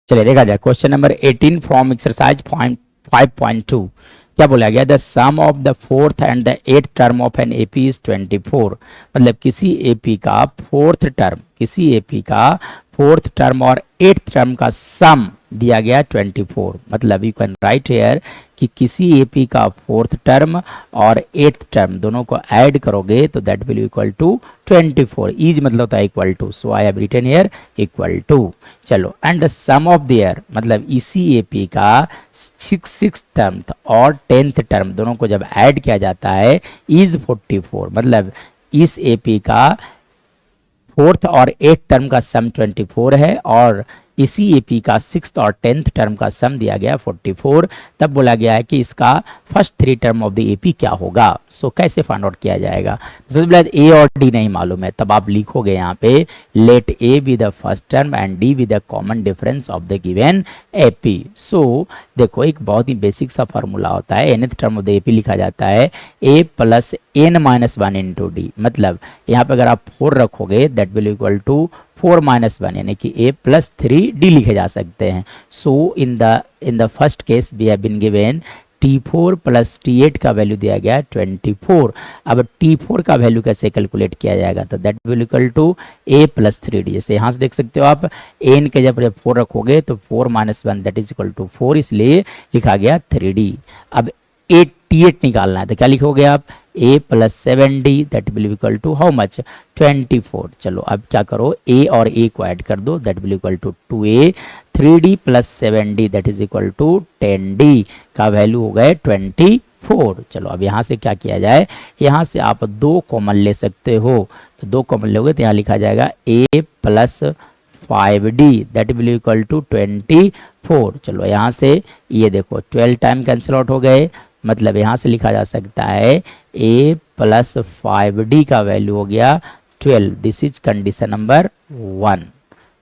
चलिए देखा जाए क्वेश्चन नंबर 18 फ्रॉम एक्सरसाइज 5.2। क्या बोला गया, the sum of the fourth and the eighth term of an AP is 24। मतलब किसी एपी का फोर्थ टर्म और एट्थ टर्म का सम दिया गया 24। मतलब यू कैन राइट हेयर कि किसी एपी का फोर्थ टर्म और एट्थ टर्म दोनों को ऐड करोगे तो that will equal to 24। Is मतलब होता है equal to, so I have written here equal to. चलो, and the sum of their मतलब इसी एपी का सिक्स टर्म और टेंथ टर्म दोनों को जब ऐड किया जाता है इज 44। मतलब इस एपी का फोर्थ और एट्थ टर्म का सम 24 है और इसी एपी का सिक्स्थ और टेंथ टर्म का सम दिया गया 44। तब बोला गया है कि इसका first three term of the AP क्या होगा। सो कैसे फाइंड आउट किया जाएगा। सबसे पहले ए और डी नहीं मालूम है, तब आप लिखोगे यहाँ पे let A be the first term and D be the common difference of the given AP. So देखो एक बहुत ही बेसिक सा फॉर्मूला होता है, nth term of the AP लिखा जाता है a plus n minus one into d. मतलब यहाँ पे अगर आप 4 रखोगे that will equal to 4 minus one, यानी कि a प्लस 3 डी लिखे जा सकते हैं। So in the first case we have been given T4 plus T8 का वैल्यू दिया गया 24। अब T4 का वैल्यू कैसे कैलकुलेट किया जाएगा, तो that will equal to a plus 3d। जैसे यहाँ से देख सकते हो आप n के जब 4 रखोगे तो 4 minus one that is equal to 4, इसलिए लिखा गया 3d। अब T8 निकालना है तो क्या लिखोगे आप a plus 7d that will equal to how much 24। चलो अब क्या करो a और a को ऐड कर दो that will equal to 2a, 3d plus 7d that is equal to 10d का वैल्यू हो गए 24। चलो अब यहाँ से क्या किया जाए, यहाँ से आप 2 कॉमन ले सकते हो, तो 2 कॉमन लोगे तो यहाँ लिखा जाएगा a plus 5d that will equal to 24। चलो यहाँ से ये देखो 12 टाइम कैंसिल आउट हो गए, मतलब यहाँ से लिखा जा सकता है a प्लस 5d का वैल्यू हो गया 12। This is condition number 1।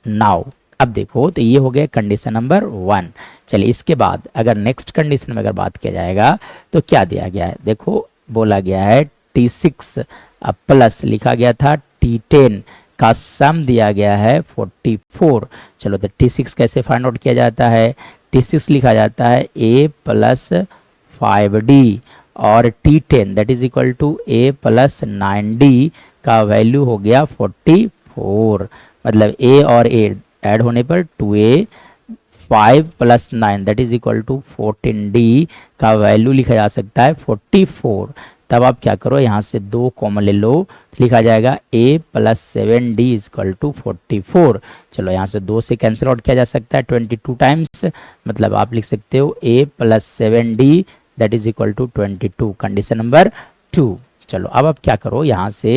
Now अब देखो तो ये हो गया कंडीशन नंबर 1। चलिए इसके बाद अगर नेक्स्ट कंडीशन में अगर बात किया जाएगा तो क्या दिया गया है, देखो बोला गया है T6 अब प्लस लिखा गया था T10 का सम दिया गया है 44। चलो तो T6 कैसे फाइंड आउट किया जाता है, T6 लिखा जाता है a प्लस 5d और T10 that is equal to a plus 9d का वैल्यू हो गया 44। मतलब a और a ऐड होने पर 2a, 5 plus 9 that is equal to 14d का वैल्यू लिखा जा सकता है 44। तब आप क्या करो यहाँ से 2 कॉमन ले लो, लिखा जाएगा a plus 7d is equal to 44। चलो यहाँ से 2 से कैंसिल आउट किया जा सकता है 22 टाइम्स, मतलब आप लिख सकते हो a plus 7d that is equal to 22, condition number 2। चलो अब आप क्या करो यहाँ से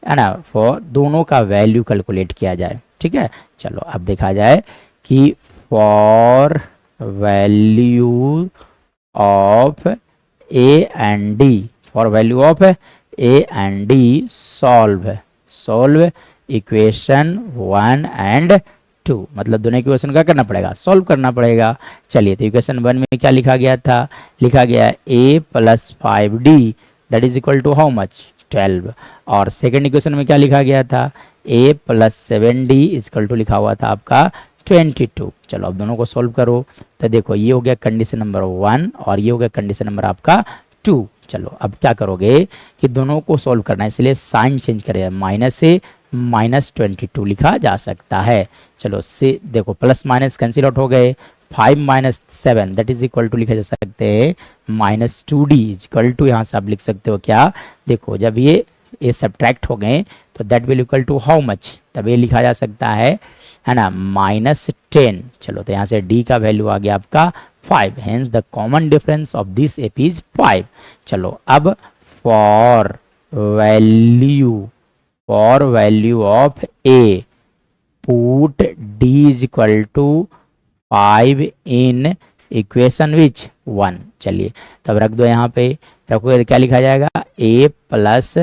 है ना, फॉर दोनों का वैल्यू कैलकुलेट किया जाए। ठीक है, चलो अब देखा जाए कि for value of a and d, for value of a and d solve equation 1 and 2। मतलब दोनों इक्वेशन का करना पड़ेगा, सॉल्व करना पड़ेगा। चलिए तो इक्वेशन 1 में क्या लिखा गया था, लिखा गया a plus 5d that is equal to how much 12। और सेकेंड इक्वेशन में क्या लिखा गया था, a plus 7d is equal to लिखा हुआ था आपका 22। चलो अब दोनों को सॉल्व करो तो देखो ये हो गया कंडीशन नंबर 1 और ये हो गया कंडीशन नंबर आपका 2। चलो अब क्या करोगे कि दोनों को सॉल्व करना है, इसलिए साइन चेंज करेगा, माइनस से माइनस 22 लिखा जा सकता है। चलो से देखो प्लस माइनस कैंसिल आउट हो गए, 5 minus 7 that is equal to लिखा जा सकते हैं minus 2d is equal to, यहाँ से आप लिख सकते हो क्या, देखो जब ये सब्ट्रैक्ट हो गए तो that will equal to how much, तब ये लिखा जा सकता है ना माइनस 10। चलो तो यहाँ से d का वैल्यू आ गया आपका 5, hence the common difference of this AP is 5। चलो अब for value of a put d is equal to 5 in equation which 1। चलिए तब रख दो, यहाँ पे रखोगे तो क्या लिखा जाएगा a प्लस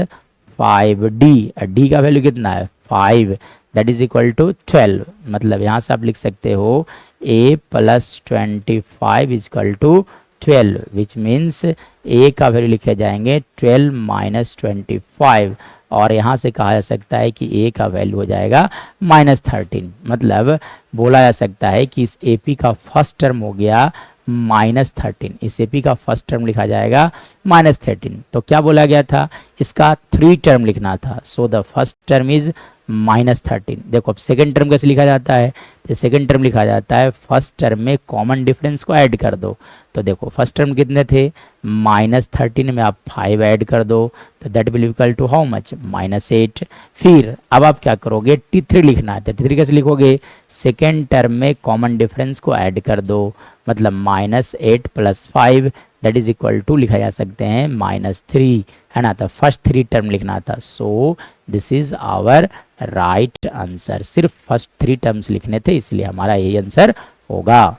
5d, d का वैल्यू कितना है 5 दैट इज इक्वल टू 12। मतलब यहाँ से आप लिख सकते हो a plus 25 is equal to 12 which means a का वैल्यू लिखे जाएंगे 12 माइनस 25 और यहाँ से कहा जा सकता है कि ए का वैल्यू हो जाएगा -13। मतलब बोला जा सकता है कि इस एपी का फर्स्ट टर्म हो गया -13, इस एपी का फर्स्ट टर्म लिखा जाएगा -13। तो क्या बोला गया था, इसका 3 टर्म लिखना था। So the first term is -13। देखो अब सेकेंड टर्म कैसे लिखा जाता है, तो सेकेंड टर्म लिखा जाता है फर्स्ट टर्म में कॉमन डिफरेंस को ऐड कर दो। तो देखो फर्स्ट टर्म कितने थे, -13 में आप 5 ऐड कर दो, तो that will equal to how much, -8। फिर अब आप क्या करोगे, T3 लिखना है। तो T3 कैसे लिखोगे, सेकेंड टर्म में कॉमन डिफरेंस को ऐड कर दो, मतलब -8 + 5 दैट इज इक्वल टू लिखा जा सकते हैं -3, है ना। तो फर्स्ट 3 टर्म लिखना था। So this is our right answer. सिर्फ फर्स्ट 3 टर्म्स लिखने थे, इसलिए हमारा यही आंसर होगा।